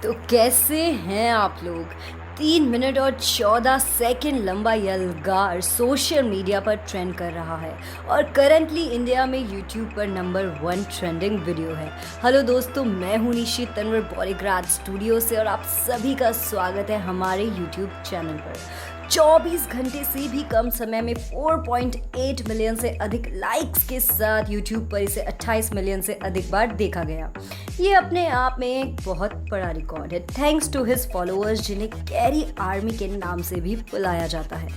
तो कैसे हैं आप लोग? 3 मिनट और 14 सेकंड लंबा ये अलगार सोशल मीडिया पर ट्रेंड कर रहा है और करंटली इंडिया में यूट्यूब पर नंबर 1 ट्रेंडिंग वीडियो है। हेलो दोस्तों, मैं हूं निशी तनवर बॉलीग्राड स्टूडियो से और आप सभी का स्वागत है हमारे यूट्यूब चैनल पर। 24 घंटे से भी कम समय में 4.8 मिलियन से अधिक लाइक्स के साथ यूट्यूब पर इसे 28 मिलियन से अधिक बार देखा गया। ये अपने आप में एक बहुत बड़ा रिकॉर्ड है, थैंक्स टू हिज फॉलोअर्स जिन्हें कैरी आर्मी के नाम से भी बुलाया जाता है।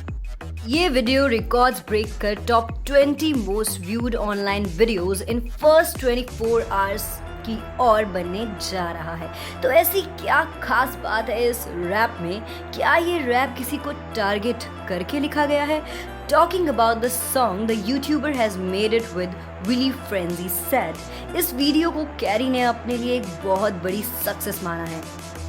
ये वीडियो रिकॉर्ड्स ब्रेक कर top 20 most viewed online videos in first 24 hours की ओर बनने जा रहा है। तो ऐसी क्या खास बात है इस रैप में? क्या ये रैप किसी को टारगेट करके लिखा गया है? Talking about the song, the YouTuber has made it with Willy Frenzy said. इस वीडियो को कैरी ने अपने लिए एक बहुत बड़ी सक्सेस माना है।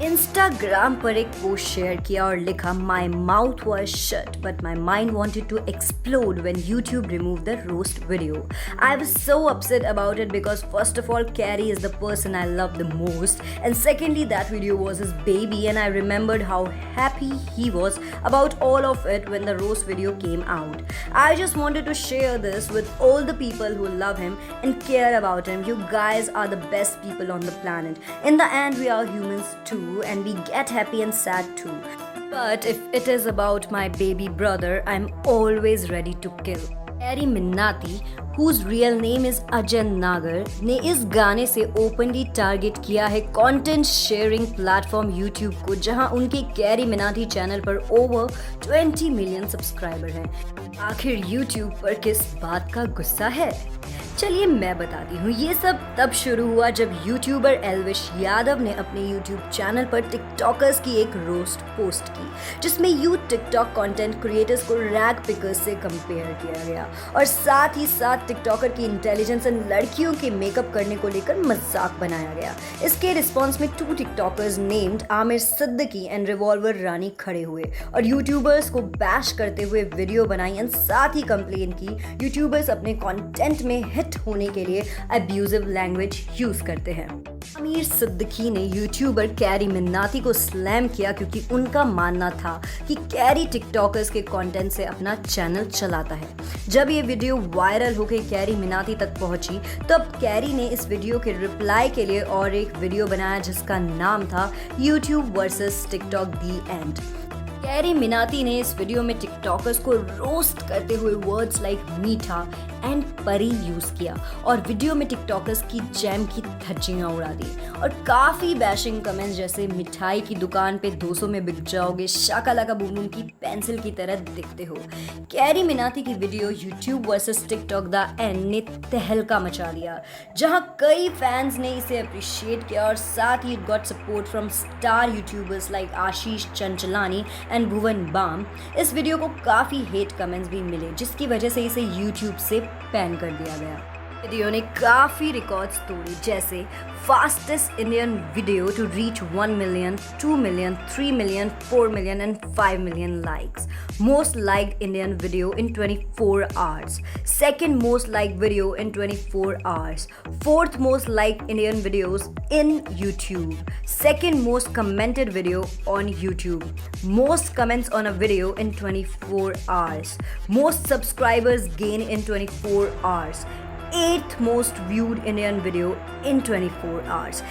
इंस्टाग्राम पर एक पोस्ट शेयर किया और लिखा, My mouth was shut, but my mind wanted to explode when YouTube removed the roast video. I was so upset about it because first of all, Carrie is the person I love the most, and secondly, that video was his baby, and I remembered how happy he was about all of it when the roast video came out. I just wanted to share this with all the people who love him and care about him. You guys are the best people on the planet. In the end, we are humans too, and we get happy and sad too. But if it is about my baby brother, I'm always ready to kill. Carry Minati, whose real name is Ajay Nagar, ने इस गाने से openly target किया है content sharing platform YouTube को, जहां उनके carry मिन्नाटी channel पर ओवर 20 मिलियन सब्सक्राइबर हैं। आखिर यूट्यूब पर किस बात का गुस्सा है? चलिए मैं बताती हूँ। ये सब तब शुरू हुआ जब यूट्यूबर एल्विश यादव ने अपने यूट्यूब चैनल पर टिकटॉकर्स की एक रोस्ट पोस्ट की, जिसमें यूथ टिकटॉक कंटेंट क्रिएटर्स को रैग पिकर्स से कंपेयर किया गया और साथ ही साथ टिकटॉकर की इंटेलिजेंस एंड लड़कियों के मेकअप करने को लेकर मजाक बनाया गया। इसके रिस्पॉन्स में 2 TikTokers named Aamir Siddiqui and Revolver Rani खड़े हुए और यूट्यूबर्स को बैश करते हुए वीडियो बनाई एंड साथ ही कंप्लेन की यूट्यूबर्स अपने कंटेंट में हिट होने के लिए अब्यूजिव लैंग्वेज यूज करते हैं। आमिर सिद्दीकी ने यूट्यूबर कैरी मिन्नाटी को स्लैम किया क्योंकि उनका मानना था कि कैरी टिकटॉकर्स के कंटेंट से अपना चैनल चलाता है। जब ये वीडियो वायरल होकर कैरी मिन्नाटी तक पहुंची, तब कैरी ने इस वीडियो के रिप्लाई के लिए और एक वीडियो बनाया जिसका नाम था YouTube versus TikTok the end. Carry Minati ने इस वीडियो में टिकटॉकर्स को रोस्ट करते हुए वर्ड्स लाइक मीठा एंड परी यूज किया और वीडियो में टिकटॉकर्स की जैम की धज्जियां उड़ा दी और काफी बैशिंग कमेंट्स जैसे मिठाई की दुकान पे 200 में बिक जाओगे, शाकालाका बूम बूम की पेंसिल की तरह दिखते हो। कैरी मिन्नाटी की video YouTube versus TikTok the end ने तहलका मचा दिया, जहां कई फैंस ने इसे अप्रिशिएट किया और साथ ही got support from star YouTubers like Ashish Chanchlani and Bhuvan Bam. इस वीडियो को काफी हेट कमेंट्स भी मिले, जिसकी वजह से इसे यूट्यूब से बैन कर दिया गया। वीडियो ने काफी रिकॉर्ड्स तोड़ी, जैसे fastest Indian video to reach 1 million, 2 million, 3 million, 4 million and 5 million likes, most liked Indian video in 24 hours, second most liked video in 24 hours, fourth most liked Indian videos in YouTube, second most commented video on YouTube, most comments on a video in 24 hours, most subscribers gained in 24 hours, 8th most viewed Indian video in 24 hours.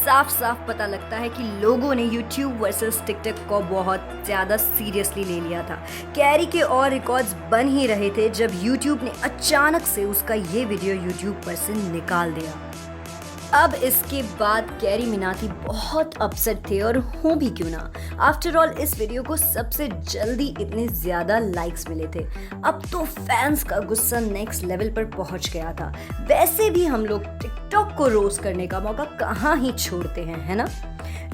साफ साफ पता लगता है कि लोगों ने YouTube versus TikTok को बहुत ज़्यादा सीरियसली ले लिया था। कैरी के और रिकॉर्ड्स बन ही रहे थे जब YouTube ने अचानक से उसका ये वीडियो YouTube पर से निकाल दिया। अब इसके बाद कैरी मिन्नाटी बहुत अपसेट थे और हों भी क्यों ना। आफ्टर ऑल इस वीडियो को सबसे जल्दी इतने ज़्यादा लाइक्स मिले थे। अब तो फैंस का गुस्सा नेक्स्ट लेवल पर पहुंच गया था। वैसे भी हम लोग टिकटॉक को रोस्ट करने का मौका कहाँ ही छोड़ते हैं, है ना?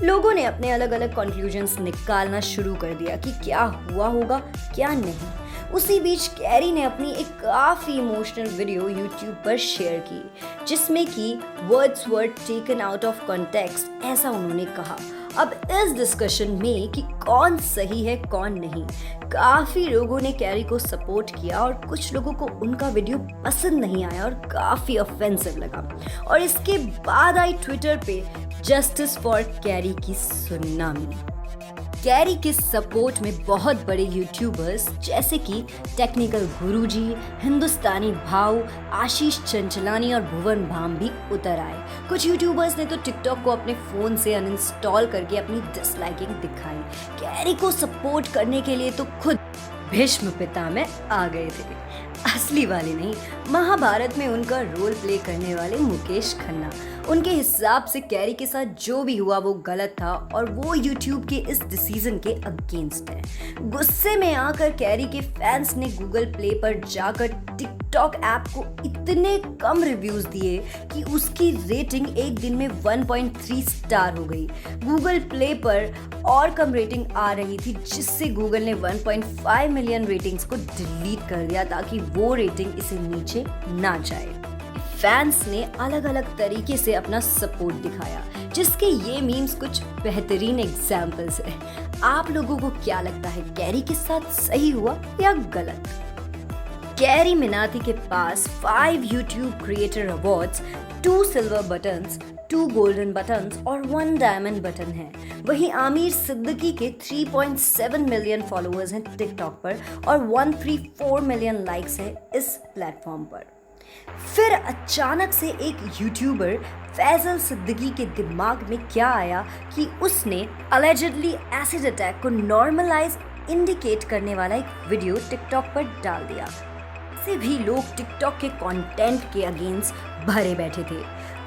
लोगों ने अपने अलग अलग कंक्लूजन्स निकालना शुरू कर दिया कि क्या हुआ होगा क्या नहीं। उसी बीच कैरी ने अपनी एक काफ़ी इमोशनल वीडियो यूट्यूब पर शेयर की, जिसमें कि words were taken out of context, ऐसा उन्होंने कहा। अब इस डिस्कशन में कि कौन सही है कौन नहीं, काफी लोगों ने कैरी को सपोर्ट किया और कुछ लोगों को उनका वीडियो पसंद नहीं आया और काफी ऑफेंसिव लगा। और इसके बाद आई ट्विटर पे जस्टिस फॉर कैरी की सुनामी। कैरी के सपोर्ट में बहुत बड़े यूट्यूबर्स जैसे कि टेक्निकल गुरुजी, हिंदुस्तानी भाव, आशीष चंचलानी और भुवन भाम भी उतर आए। कुछ यूट्यूबर्स ने तो टिकटॉक को अपने फोन से अनइंस्टॉल करके अपनी डिसलाइकिंग दिखाई। कैरी को सपोर्ट करने के लिए तो खुद भीष्म पितामह आ गए थे, असली वाले नहीं, महाभारत में उनका रोल प्ले करने वाले मुकेश खन्ना। उनके हिसाब से कैरी के साथ जो भी हुआ वो गलत था और वो यूट्यूब के इस डिसीजन के अगेंस्ट है। गुस्से में आकर कैरी के फैंस ने गूगल प्ले पर जाकर टिकटॉक ऐप को इतने कम रिव्यूज दिए कि उसकी रेटिंग एक दिन में 1.3 स्टार हो गई। गूगल प्ले पर और कम रेटिंग आ रही थी, जिससे गूगल ने 1.5 मिलियन रेटिंग्स को डिलीट कर दिया ताकि वो रेटिंग इसे नीचे ना जाए। फैंस ने अलग अलग तरीके से अपना सपोर्ट दिखाया, जिसके ये मीम्स कुछ बेहतरीन एग्जाम्पल्स हैं। आप लोगों को क्या लगता है, कैरी के साथ सही हुआ या गलत? कैरी मिनाती के पास 5 YouTube creator awards, 2 silver buttons, 2 golden buttons और 1 डायमंड बटन है। वहीं आमिर सिद्दीकी के 3.7 मिलियन फॉलोअर्स हैं टिकटॉक पर और 134 मिलियन लाइक्स हैं इस प्लेटफॉर्म पर। फिर अचानक से एक यूट्यूबर फैजल सिद्दीकी के दिमाग में क्या आया कि उसने अलेजिडली एसिड अटैक को नॉर्मलाइज इंडिकेट करने वाला एक वीडियो टिकटॉक पर डाल दिया। से भी लोग टिकटॉक के कंटेंट के अगेंस्ट भरे बैठे थे।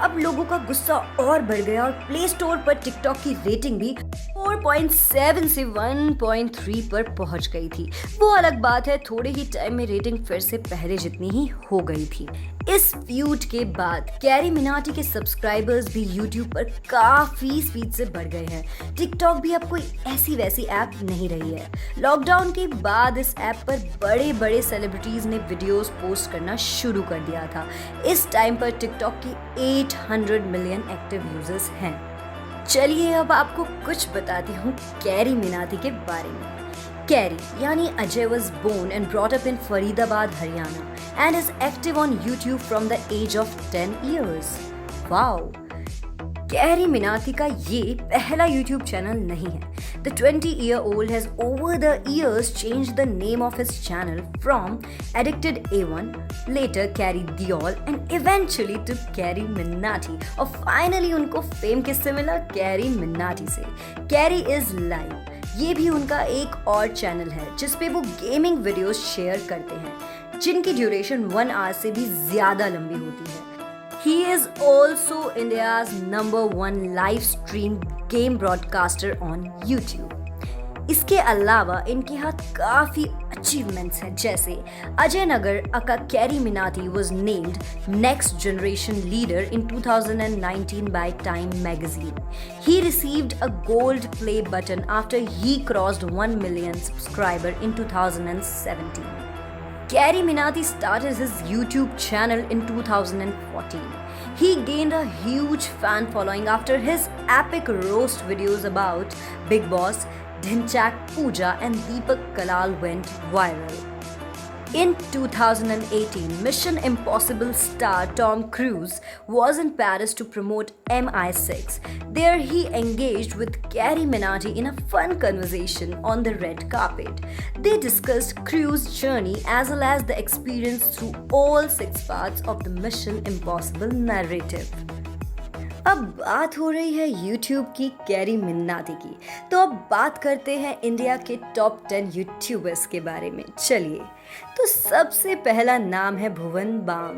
अब लोगों का गुस्सा और बढ़ गया और प्ले स्टोर पर टिकटॉक की रेटिंग भी 4.7 से 1.3 पर पहुंच गई थी। वो अलग बात है, थोड़े ही टाइम में रेटिंग फिर से पहले जितनी ही हो गई थी। इस फ्यूड के बाद कैरी मिनाटी के सब्सक्राइबर्स भी यूट्यूब पर काफी स्पीड से बढ़ गए हैं। टिकटॉक भी अब कोई ऐसी वैसी ऐप नहीं रही है। लॉकडाउन के बाद इस ऐप पर बड़े बड़े सेलिब्रिटीज ने वीडियोस पोस्ट करना शुरू कर दिया था। इस टाइम पर टिकटॉक के 800 मिलियन एक्टिव यूजर्स हैं। चलिए अब आपको कुछ बताती हूँ कैरी मिनाटी के बारे में। कैरी यानी Ajay was born and brought up in Faridabad, Haryana and is active on YouTube from the age of 10 years. Wow! Carry Minati का ये पहला YouTube चैनल नहीं है. The 20-year-old has over the years changed the name of his channel from Addicted A1, later Carry Diol and eventually to Carry Minati. और finally उनको fame किससे मिला? Carry Minati से. कैरी इज लाइव, ये भी उनका एक और चैनल है जिस पे वो गेमिंग वीडियोस शेयर करते हैं जिनकी ड्यूरेशन 1 आवर से भी ज्यादा लंबी होती है. He is also India's #1 live stream game broadcaster on YouTube. इसके अलावा इनके हाथ काफी अचीवमेंट्स हैं, जैसे Ajay Nagar aka Carry Minati was named Next Generation Leader in 2019 by Time Magazine. He received a gold play button after he crossed 1 million subscriber in 2017. Carry Minati started his YouTube channel in 2014. He gained a huge fan following after his epic roast videos about Big Boss, Dhinchak Pooja and Deepak Kalal went viral. In 2018, Mission Impossible star Tom Cruise was in Paris to promote MI6. There he engaged with Carry Minati in a fun conversation on the red carpet. They discussed Cruise's journey as well as the experience through all 6 parts of the Mission Impossible narrative. अब बात हो रही है YouTube की carry Minati की, तो अब बात करते हैं इंडिया के टॉप 10 यूट्यूबर्स के बारे में. चलिए, तो सबसे पहला नाम है भुवन बाम.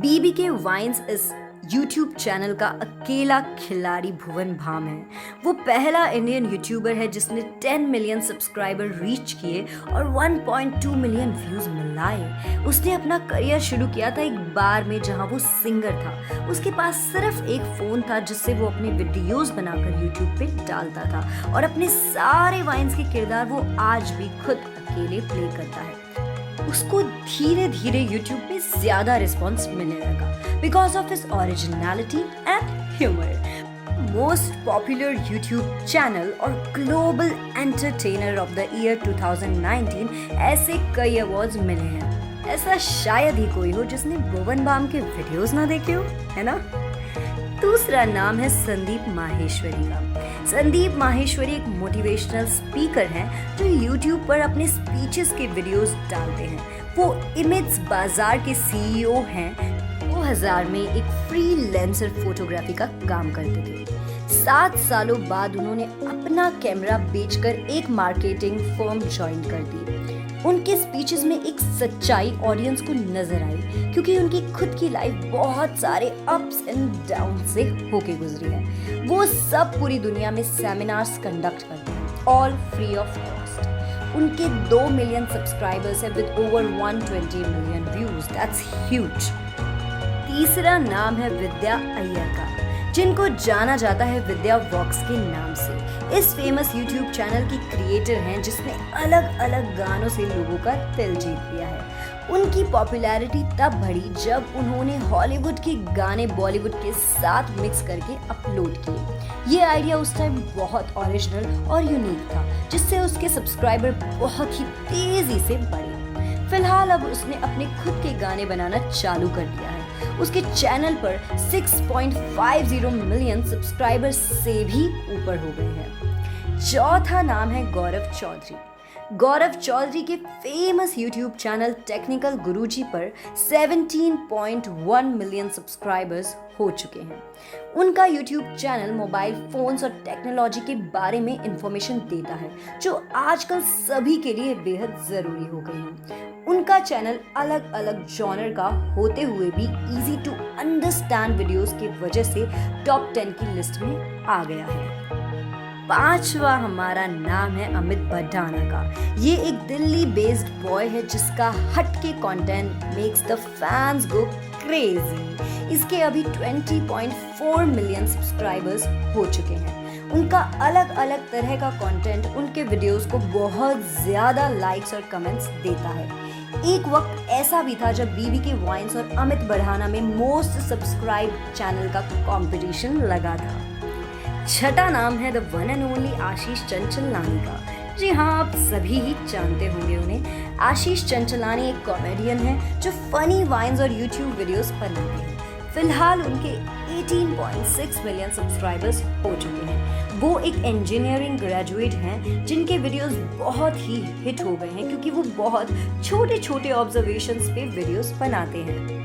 बीबी के वाइन्स इस YouTube चैनल का अकेला खिलाड़ी भुवन भाम है. वो पहला इंडियन यूट्यूबर है जिसने 10 मिलियन सब्सक्राइबर रीच किए और 1.2 मिलियन व्यूज मिलाए. उसने अपना करियर शुरू किया था एक बार में जहां वो सिंगर था. उसके पास सिर्फ एक फोन था जिससे वो अपने वीडियोस बनाकर YouTube पे डालता था और अपने सारे वाइन्स के किरदार वो आज भी खुद अकेले प्ले करता है. उसको धीरे धीरे YouTube पे ज्यादा रिस्पॉन्स मिलने लगा because of his originality and humour. Most popular YouTube channel और global entertainer of the year 2019 ऐसे कई अवार्ड्स मिले हैं। ऐसा शायद ही कोई हो जिसने भुवन बाम के वीडियोस ना देखे हो, है ना। दूसरा नाम है संदीप माहेश्वरी का। संदीप माहेश्वरी एक मोटिवेशनल स्पीकर हैं जो YouTube पर अपने स्पीचेस के वीडियोस डालते हैं। वो इमेज बाजार के CEO हैं। 2000 में एक फ्रीलांसर फोटोग्राफी का काम करते थे। 7 सालों बाद उन्होंने अपना कैमरा बेचकर एक मार्केटिंग फर्म ज्वाइन कर दी। उनके स्पीचेस में एक सच्चाई ऑडियंस को नजर आई क्योंकि उनकी खुद की लाइफ बहुत सारे अप्स एंड डाउन से होके गुजरी है। वो सब पूरी दुनिया में सेमिनार्स कंडक्ट करते हैं, ऑल फ्री ऑफ कॉस्ट। उनके 2 मिलियन सब्सक्राइबर्स हैं with over 120 million views, that's huge. तीसरा नाम है विद्या अय्यर का, जिनको जाना जाता है विद्या वॉक्स के नाम से। इस फेमस YouTube चैनल की क्रिएटर हैं जिसने अलग अलग गानों से लोगों का दिल जीत लिया है। उनकी पॉपुलैरिटी तब बढ़ी जब उन्होंने हॉलीवुड के गाने बॉलीवुड के साथ मिक्स करके अपलोड किए। ये आइडिया उस टाइम बहुत ओरिजिनल और यूनिक था, जिससे उसके सब्सक्राइबर बहुत ही तेजी से बढ़े। फिलहाल अब उसने अपने खुद के गाने बनाना चालू कर दिया है। उसके चैनल पर 6.50 मिलियन सब्सक्राइबर्स से भी ऊपर हो गए हैं। चौथा नाम है गौरव चौधरी। गौरव चौधरी के फेमस YouTube चैनल टेक्निकल गुरुजी पर 17.1 मिलियन सब्सक्राइबर्स हो चुके हैं। उनका YouTube चैनल मोबाइल फोन्स और टेक्नोलॉजी के बारे में इंफॉर्मेशन देता है, जो आजकल सभी के लिए बेहद जरूरी हो गई है। उनका चैनल अलग अलग जॉनर का होते हुए भी इजी टू अंडरस्टैंड वीडियोस की वजह से टॉप 10 की लिस्ट में आ गया है। पांचवा हमारा नाम है अमित भड्डाना का। ये एक दिल्ली बेस्ड बॉय है जिसका हटके content makes the fans go crazy. इसके अभी 20.4 मिलियन सब्सक्राइबर्स हो चुके हैं। उनका अलग अलग तरह का कंटेंट उनके वीडियोस को बहुत ज्यादा लाइक्स और कमेंट्स देता है। एक वक्त ऐसा भी था जब BBK वाइन्स और अमित भड्डाना में मोस्ट सब्सक्राइब चैनल का कंपटीशन लगा था। छठा नाम है द वन एंड ओनली आशीष चंचलानी का। जी हाँ, आप सभी ही जानते होंगे उन्हें। आशीष चंचलानी एक कॉमेडियन है जो फनी वाइन्स और YouTube वीडियोस बनाते हैं। फिलहाल उनके 18.6 मिलियन सब्सक्राइबर्स हो चुके हैं। वो एक इंजीनियरिंग ग्रेजुएट हैं जिनके वीडियोस बहुत ही हिट हो गए हैं क्योंकि वो बहुत छोटे छोटे ऑब्जर्वेशंस पे वीडियोस बनाते हैं।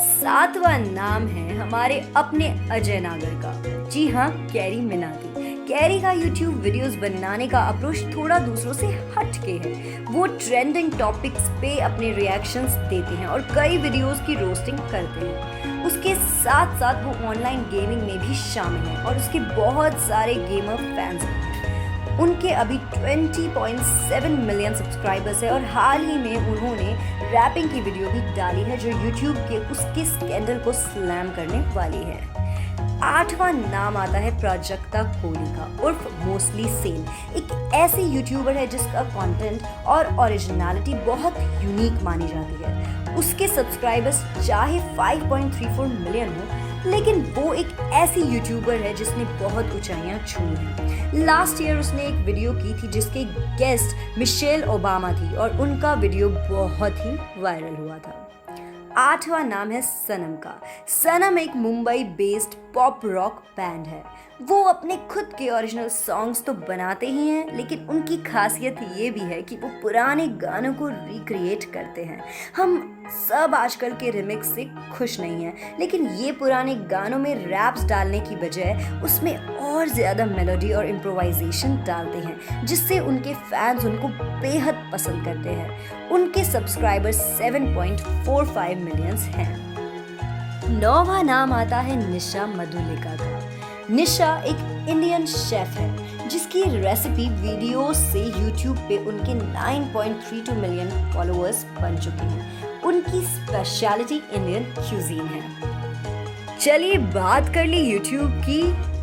सातवां नाम है हमारे अपने अजय नागर का। जी हाँ, कैरी मिनाती। कैरी का YouTube वीडियोस बनाने का अप्रोच थोड़ा दूसरों से हटके है। वो ट्रेंडिंग टॉपिक्स पे अपने रिएक्शंस देते हैं और कई वीडियोस की रोस्टिंग करते हैं। उसके साथ साथ वो ऑनलाइन गेमिंग में भी शामिल हैं और उसके बहुत सारे गेमर फैंस हैं। उनके अभी 20.7 मिलियन सब्सक्राइबर्स है और हाल ही में उन्होंने रैपिंग की वीडियो भी डाली है जो YouTube के उसके स्कैंडल को स्लैम करने वाली है। आठवां नाम आता है प्राजक्ता कोहली का उर्फ मोस्टली सेन। एक ऐसी यूट्यूबर है जिसका कंटेंट और ओरिजिनलिटी बहुत यूनिक मानी जाती है। उसके सब्सक्राइबर्स चाहे 5.34 मिलियन हो, लेकिन वो एक ऐसी यूट्यूबर है जिसने बहुत ऊंचाइयां छुई हैं। लास्ट ईयर उसने एक वीडियो की थी जिसके गेस्ट मिशेल ओबामा थी और उनका वीडियो बहुत ही वायरल हुआ था। आठवां नाम है सनम का। सनम एक Mumbai based pop rock band है। वो अपने खुद के ओरिजिनल सॉन्ग्स तो बनाते ही हैं, लेकिन उनकी खासियत ये भी है कि वो पुराने गानों को रिक्रिएट करते हैं। हम सब आजकल के रिमिक्स से खुश नहीं हैं, लेकिन ये पुराने गानों में रैप्स डालने की बजाय उसमें और ज़्यादा मेलोडी और इम्प्रोवाइजेशन डालते हैं, जिससे उनके फैंस उनको बेहद पसंद करते हैं। उनके सब्सक्राइबर्स 7.45 मिलियंस हैं। नौवां नाम आता है निशा मधुलिका का। निशा एक इंडियन शेफ है जिसकी रेसिपी वीडियोस से YouTube पे उनके 9.32 मिलियन फॉलोअर्स बन चुके हैं। उनकी स्पेशलिटी इंडियन क्यूजीन है। चलिए बात कर ली YouTube की,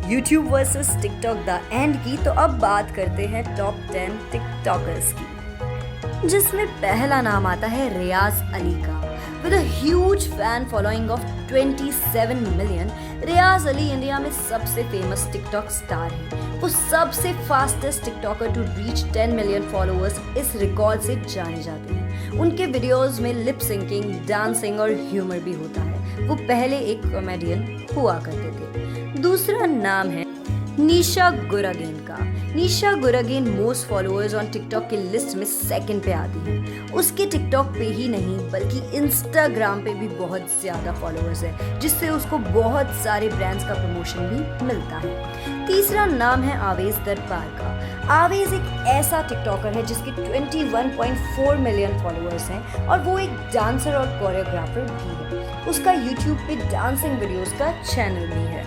YouTube versus TikTok the end की, तो अब बात करते हैं टॉप 10 टिकटॉकर्स की, जिसमें पहला नाम आता है रियाज अली का। With a huge fan following of 27 million, Riyaz Ali India में सबसे फेमस टिकटॉक स्टार है। वो सबसे fastest TikToker to reach 10 million followers इस रिकॉर्ड से जाने जाते हैं। उनके वीडियोस में लिप सिंकिंग, डांसिंग और ह्यूमर भी होता है। वो पहले एक कॉमेडियन हुआ करते थे। दूसरा नाम है निशा गुरागेन का। निशा गुरागेन मोस्ट फॉलोअर्स ऑन टिकटॉक की लिस्ट में सेकंड पे आती है। उसके टिकटॉक पे ही नहीं बल्कि इंस्टाग्राम पे भी बहुत ज़्यादा फॉलोअर्स है, जिससे उसको बहुत सारे ब्रांड्स का प्रमोशन भी मिलता है। तीसरा नाम है आवेश दरबार का। आवेश एक ऐसा टिकटॉकर है जिसके 21.4 मिलियन फॉलोअर्स हैं और वो एक डांसर और कोरियोग्राफर भी है। उसका यूट्यूब पे डांसिंग वीडियोस का चैनल भी है।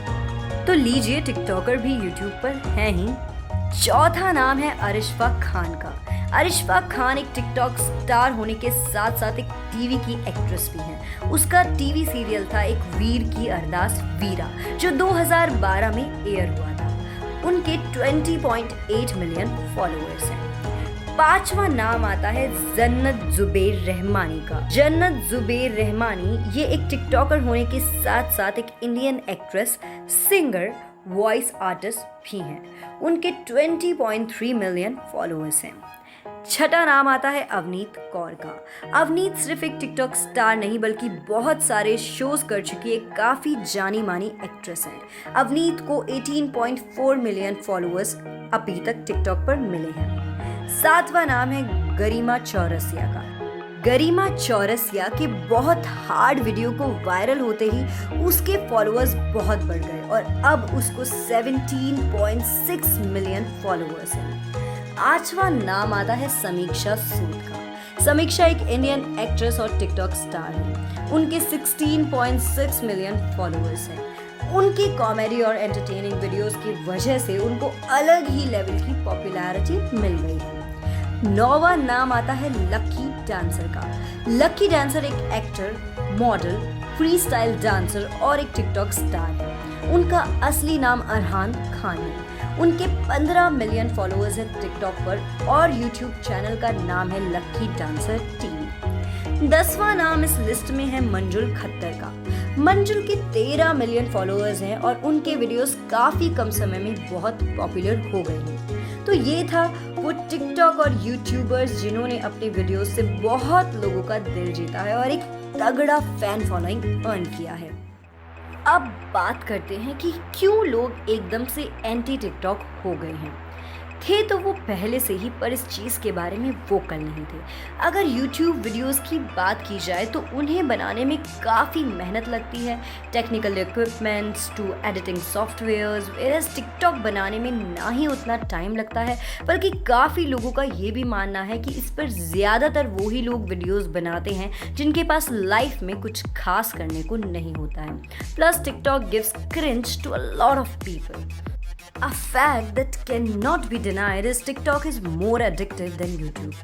तो लीजिए, टिकटॉकर भी यूट्यूब पर हैं ही। चौथा नाम है अरिशफा खान का। अरिशफा खान एक टिकटॉक स्टार होने के साथ साथ एक टीवी की एक्ट्रेस भी हैं। उसका टीवी सीरियल था एक वीर की अरदास वीरा, जो 2012 में एयर हुआ था। उनके 20.8 मिलियन फॉलोअर्स हैं। पांचवा नाम आता है जन्नत जुबैर रहमानी का। जन्नत जुबैर रहमानी ये एक टिकटॉकर होने के साथ साथ एक Indian actress, singer, voice artist भी हैं। उनके 20.3 मिलियन फॉलोअर्स हैं। छठा नाम आता है अवनीत कौर का। अवनीत सिर्फ एक टिकटॉक स्टार नहीं बल्कि बहुत सारे शोज कर चुकी एक काफ़ी जानी मानी एक्ट्रेस हैं। अवनीत को 18.4 मिलियन फॉलोअर्स अभी तक टिकटॉक पर मिले हैं। सातवां नाम है गरिमा चौरसिया का। गरिमा चौरसिया के बहुत हार्ड वीडियो को वायरल होते ही उसके फॉलोअर्स बहुत बढ़ गए और अब उसको 17.6 मिलियन फॉलोअर्स हैं। आठवां नाम आता है समीक्षा सूद का। समीक्षा एक इंडियन एक्ट्रेस और टिकटॉक स्टार है। उनके 16.6 मिलियन फॉलोअर्स हैं। उनकी कॉमेडी और एंटरटेनिंग वीडियोस की वजह से उनको अलग ही लेवल की पॉपुलैरिटी मिल गई है। नौवां नाम आता है लकी डांसर का। लकी डांसर एक actor, model, free style dancer और एक टिकटॉक स्टार है। उनका असली नाम अरहान खान है। उनके 15 मिलियन फॉलोअर्स हैं टिकटॉक पर और यूट्यूब चैनल का नाम है लकी डांसर टीवी। 10वां नाम इस लिस्ट में है मंजुल खट्टर का। मंजुल के 13 मिलियन फॉलोअर्स हैं और उनके वीडियोस काफ़ी कम समय में बहुत पॉपुलर हो गए हैं। तो ये था वो टिकटॉक और यूट्यूबर्स जिन्होंने अपने वीडियोस से बहुत लोगों का दिल जीता है और एक तगड़ा फैन फॉलोइंग अर्न किया है। अब बात करते हैं कि क्यों लोग एकदम से एंटी टिकटॉक हो गए हैं। थे तो वो पहले से ही, पर इस चीज़ के बारे में वोकल नहीं थे। अगर YouTube वीडियोस की बात की जाए तो उन्हें बनाने में काफ़ी मेहनत लगती है, technical equipments to editing softwares. Whereas TikTok बनाने में ना ही उतना टाइम लगता है, बल्कि काफ़ी लोगों का ये भी मानना है कि इस पर ज़्यादातर वही लोग वीडियोस बनाते हैं जिनके पास लाइफ में कुछ खास करने को नहीं होता है। Plus TikTok gives cringe to a lot of people. A fact that cannot be denied is TikTok is more addictive than YouTube.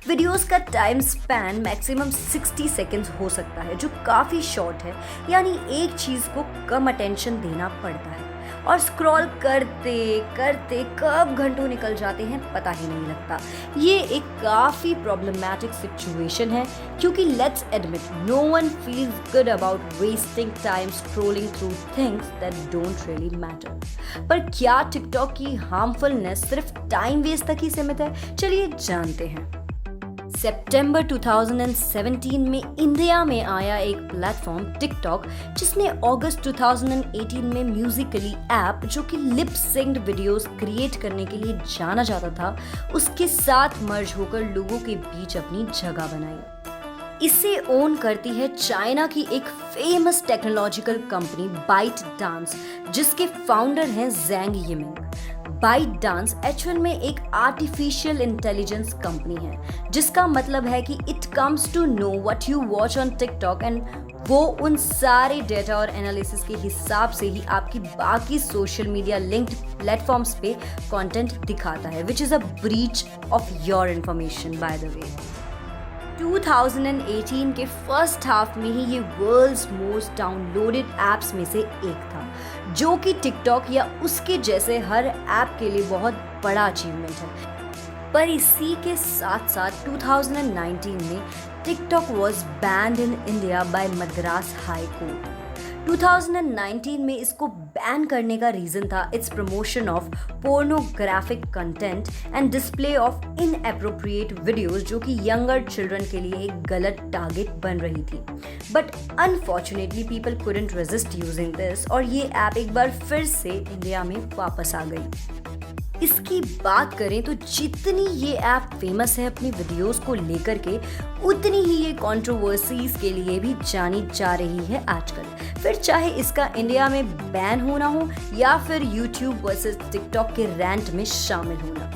Videos का टाइम स्पैन मैक्सिमम 60 सेकेंड्स हो सकता है, जो काफ़ी शॉर्ट है। यानी एक चीज़ को कम अटेंशन देना पड़ता है और स्क्रॉल करते करते कब घंटों निकल जाते हैं पता ही नहीं लगता। ये एक काफ़ी प्रॉब्लमैटिक सिचुएशन है, क्योंकि let's admit no one feels good about wasting time scrolling through things that don't really matter. पर क्या टिकटॉक की हार्मफुलनेस सिर्फ टाइम वेस्ट तक ही सीमित है? चलिए जानते हैं। सितंबर 2017 में इंडिया में आया एक प्लेटफॉर्म टिकटॉक, जिसने अगस्त 2018 में म्यूजिकली ऐप, जो कि लिप सिंक्ड वीडियोस क्रिएट करने के लिए जाना जाता था, उसके साथ मर्ज होकर लोगों के बीच अपनी जगह बनाई। इसे ओन करती है चाइना की एक famous technological company ByteDance, जिसके फाउंडर हैं Zhang Yiming. ByteDance actual में एक आर्टिफिशियल इंटेलिजेंस कंपनी है, जिसका मतलब है कि it comes to know what you watch on TikTok and वो उन सारे डेटा और एनालिसिस के हिसाब से ही आपकी बाकी सोशल मीडिया लिंक्ड प्लेटफॉर्म्स पे कंटेंट दिखाता है, which is a breach of your information by the way. 2018 के फर्स्ट हाफ में ही ये वर्ल्ड्स मोस्ट डाउनलोडेड ऐप्स में से एक था, जो कि टिकटॉक या उसके जैसे हर ऐप के लिए बहुत बड़ा अचीवमेंट है। पर इसी के साथ साथ 2019 में TikTok was banned in India by Madras High Court. 2019 में इसको बैन करने का रीजन था it's promotion of pornographic content and display of inappropriate videos जो कि यंगर चिल्ड्रन के लिए एक गलत टारगेट बन रही थी. But unfortunately people couldn't resist using this और ये ऐप एक बार फिर से इंडिया में वापस आ गई. इसकी बात करें तो जितनी ये ऐप फेमस है अपनी वीडियोस को लेकर के, उतनी ही ये कंट्रोवर्सीज के लिए भी जानी जा रही है आजकल. फिर चाहे इसका इंडिया में बैन होना हो या फिर यूट्यूब वर्सेस टिकटॉक के रैंट में शामिल होना.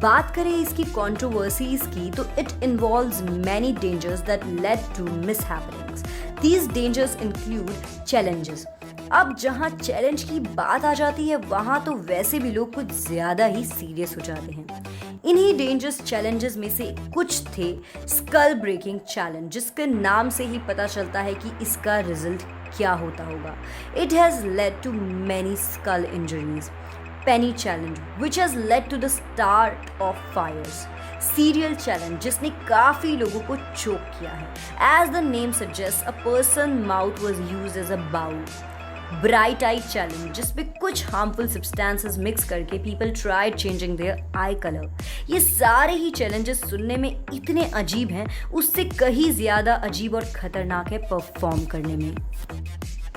बात करें इसकी कंट्रोवर्सीज की तो it involves many dangers that led to mishappenings. These dangers include challenges. अब जहां चैलेंज की बात आ जाती है वहां तो वैसे भी लोग कुछ ज्यादा ही सीरियस हो जाते हैं. इन्हीं डेंजरस चैलेंजेस में से कुछ थे स्कल ब्रेकिंग चैलेंज, जिसके नाम से ही पता चलता है कि इसका रिजल्ट क्या होता होगा. It has led to many skull injuries. Penny challenge which has led to the start of fires. Cereal challenge जिसने काफी लोगों को चोक किया है. As the name suggest a person mouth was used as a bowl. Bright eye challenge जिसमें कुछ harmful substances mix करके people tried changing their eye colour. ये सारे ही चैलेंजेस सुनने में इतने अजीब हैं, उससे कहीं ज्यादा अजीब और खतरनाक है परफॉर्म करने में.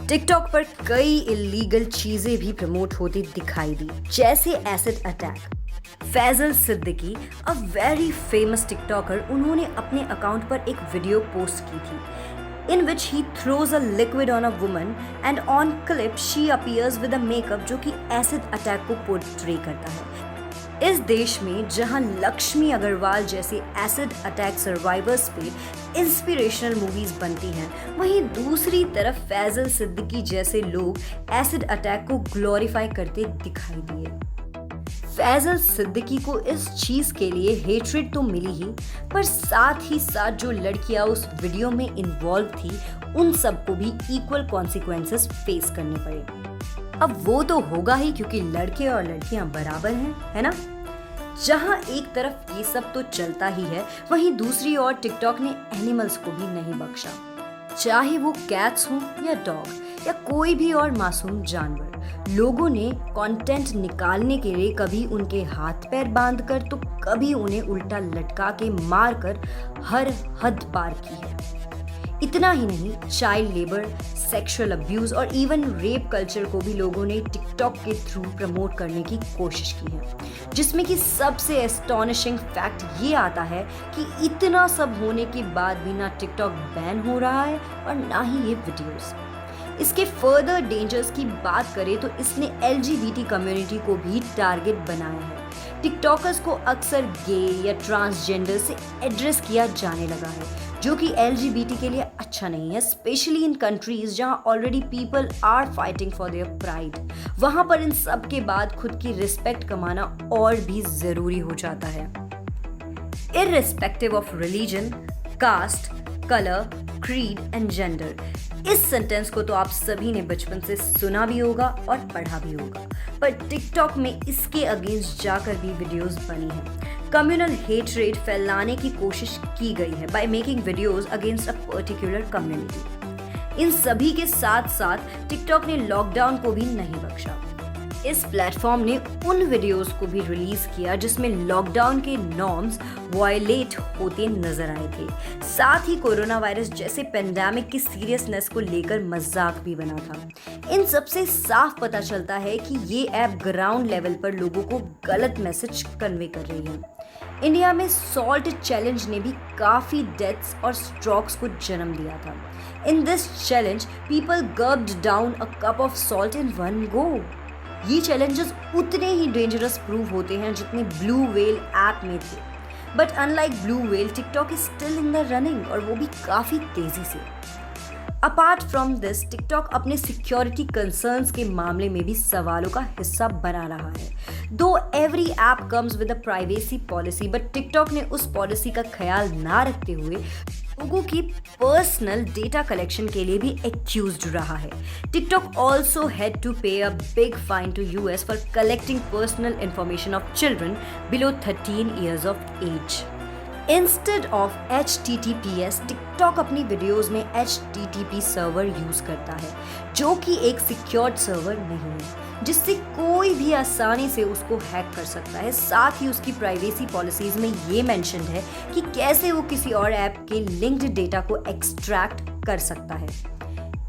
टिकटॉक पर कई इलीगल चीजें भी प्रमोट होती दिखाई दी, जैसे acid attack. Faisal Siddiqui, a very famous TikToker, उन्होंने अपने अकाउंट पर एक वीडियो पोस्ट की थी in which he throws a liquid on a woman and on clip she appears with a makeup जो कि एसिड अटैक को पोर्ट्रे करता है. इस देश में जहां लक्ष्मी अग्रवाल जैसे एसिड अटैक सर्वाइवर्स पे इंस्पिरेशनल मूवीज बनती हैं, वहीं दूसरी तरफ फैजल सिद्दीकी जैसे लोग एसिड अटैक को ग्लोरीफाई करते दिखाई दिए. फैजल सिद्दीकी को इस चीज के लिए हेट्रेड तो मिली ही, पर साथ ही साथ जो लड़कियां उस वीडियो में इन्वॉल्व थी उन सबको भी इक्वल कॉन्सिक्वेंसेस फेस करने पड़े. अब वो तो होगा ही क्योंकि लड़के और लड़कियां बराबर हैं, है ना. जहां एक तरफ ये सब तो चलता ही है, वहीं दूसरी ओर टिकटॉक ने एनिमल्स को भी नहीं बख्शा. चाहे वो कैट्स हों या डॉग या कोई भी और मासूम जानवर, लोगों ने कंटेंट निकालने के लिए कभी उनके हाथ पैर बांधकर तो कभी उन्हें उल्टा लटका के मारकर हर हद पार की है. इतना ही नहीं, चाइल्ड लेबर, सेक्सुअल अब्यूज और इवन रेप कल्चर को भी लोगों ने टिकटॉक के थ्रू प्रमोट करने की कोशिश की है, जिसमें कि सबसे एस्टॉनिशिंग फैक्ट ये आता है कि इतना सब होने के भी भी ना टिकटॉक बैन हो रहा है और ना ही ये वीडियोस. इसके फर्दर डेंजर्स की बात करें तो इसने LGBT कम्युनिटी को भी टारगेट बनाया है. टिकटॉकर्स को अक्सर गे या ट्रांसजेंडर से एड्रेस किया जाने लगा है, जो कि LGBT के लिए अच्छा नहीं है, स्पेशली इन कंट्रीज जहां already people are fighting for their pride. वहां पर इन सब के बाद खुद की रिस्पेक्ट कमाना और भी जरूरी हो जाता है. Irrespective of religion, caste, colour, creed and gender. इस सेंटेंस को तो आप सभी ने बचपन से सुना भी होगा और पढ़ा भी होगा, पर टिकटॉक में इसके अगेंस्ट जाकर भी वीडियोस बनी हैं. कम्युनल हेट्रेड फैलाने की कोशिश की गई है by making videos against a particular community. इन सभी के साथ साथ टिकटॉक ने लॉकडाउन को भी नहीं बख्शा. इस प्लेटफॉर्म ने उन वीडियोस को भी रिलीज किया जिसमें लॉकडाउन के नॉर्म्स वायलेट होते नजर आए थे. साथ ही कोरोना वायरस जैसे पेंडेमिक की सीरियसनेस को लेकर मजाक भी बना था. इन सबसे साफ पता चलता है कि ये ऐप ग्राउंड लेवल पर लोगों को गलत मैसेज कन्वे कर रही है. इंडिया में सॉल्ट चैलेंज ने भी काफी डेथ्स और स्ट्रोक्स को जन्म दिया था. In this challenge people gulped down a cup of salt in one go. ये चैलेंजेस उतने ही डेंजरस प्रूव होते हैं जितने ब्लू व्हेल ऐप में थे. But unlike blue whale, TikTok is still in the running और वो भी काफी तेजी से. अपार्ट फ्रॉम दिस, टिकटॉक अपने सिक्योरिटी कंसर्न्स के मामले में भी सवालों का हिस्सा बना रहा है. दो every app comes with a privacy policy, but TikTok ने उस पॉलिसी का ख्याल ना रखते हुए लोगों की पर्सनल डेटा कलेक्शन के लिए भी एक्यूज्ड रहा है. TikTok also had to pay a big fine to US for collecting personal information of children below 13 years of age. Instead of HTTPS, TikTok अपनी वीडियोस में HTTP सर्वर यूज करता है, जो कि एक सिक्योर्ड सर्वर नहीं है, जिससे कोई भी आसानी से उसको हैक कर सकता है। साथ ही उसकी प्राइवेसी पॉलिसीज में ये मेंशन्ड है कि कैसे वो किसी और ऐप के लिंक्ड डेटा को एक्सट्रैक्ट कर सकता है।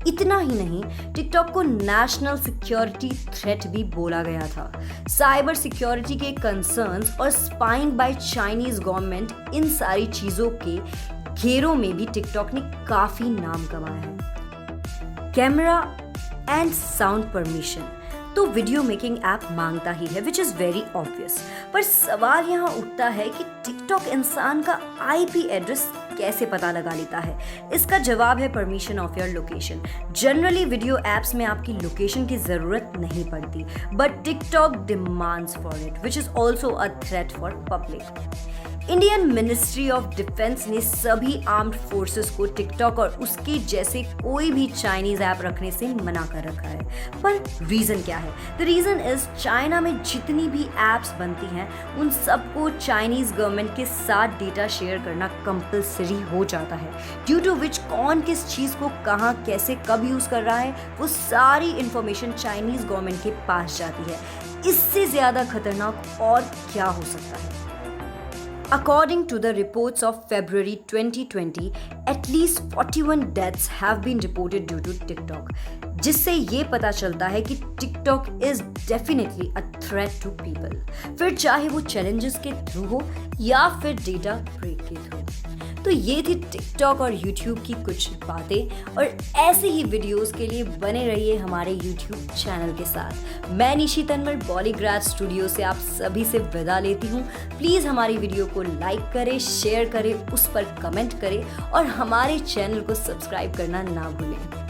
इतना ही नहीं, टिकटॉक को नेशनल सिक्योरिटी थ्रेट भी बोला गया था। साइबर सिक्योरिटी के कंसर्न्स और स्पाइंग बाय चाइनीज गवर्नमेंट, इन सारी चीजों के घेरों में भी टिकटॉक ने काफी नाम कमाया है। कैमरा एंड साउंड परमिशन तो वीडियो मेकिंग ऐप मांगता ही है, विच इज वेरी ऑब्वियस। पर सवाल यहाँ उठता है कि टिकटॉक इंसान का IP एड्रेस कैसे पता लगा लेता है। इसका जवाब है permission of your location. Generally video apps में आपकी लोकेशन की जरूरत नहीं पड़ती, but TikTok demands for it, which is also a threat for public. Indian ministry of defence ने सभी आर्म्ड फोर्सेस को टिकटॉक और उसके जैसे कोई भी चाइनीज ऐप रखने से मना कर रखा है। पर रीजन क्या है? द रीजन इज चाइना में जितनी भी एप्स बनती हैं उन सबको चाइनीज गवर्नमेंट के साथ डेटा शेयर करना कंपलसरी हो जाता है, ड्यू टू विच कौन किस चीज को कहाँ कैसे कब यूज कर रहा है वो सारी इंफॉर्मेशन चाइनीज गवर्नमेंट के पास जाती है। इससे ज्यादा खतरनाक और क्या हो सकता है? According to the reports of February 2020, at least 41 deaths have been reported due to TikTok, जिससे ये पता चलता है कि TikTok is definitely a threat to people, फिर चाहे वो challenges के थ्रू हो या फिर डेटा ब्रेक के थ्रू। तो ये थी टिकटॉक और यूट्यूब की कुछ बातें, और ऐसे ही वीडियोस के लिए बने रहिए हमारे यूट्यूब चैनल के साथ। मैं निशी तन्वर बॉलीग्राड स्टूडियो से आप सभी से विदा लेती हूँ। प्लीज़ हमारी वीडियो को लाइक करें, शेयर करें, उस पर कमेंट करें और हमारे चैनल को सब्सक्राइब करना ना भूलें।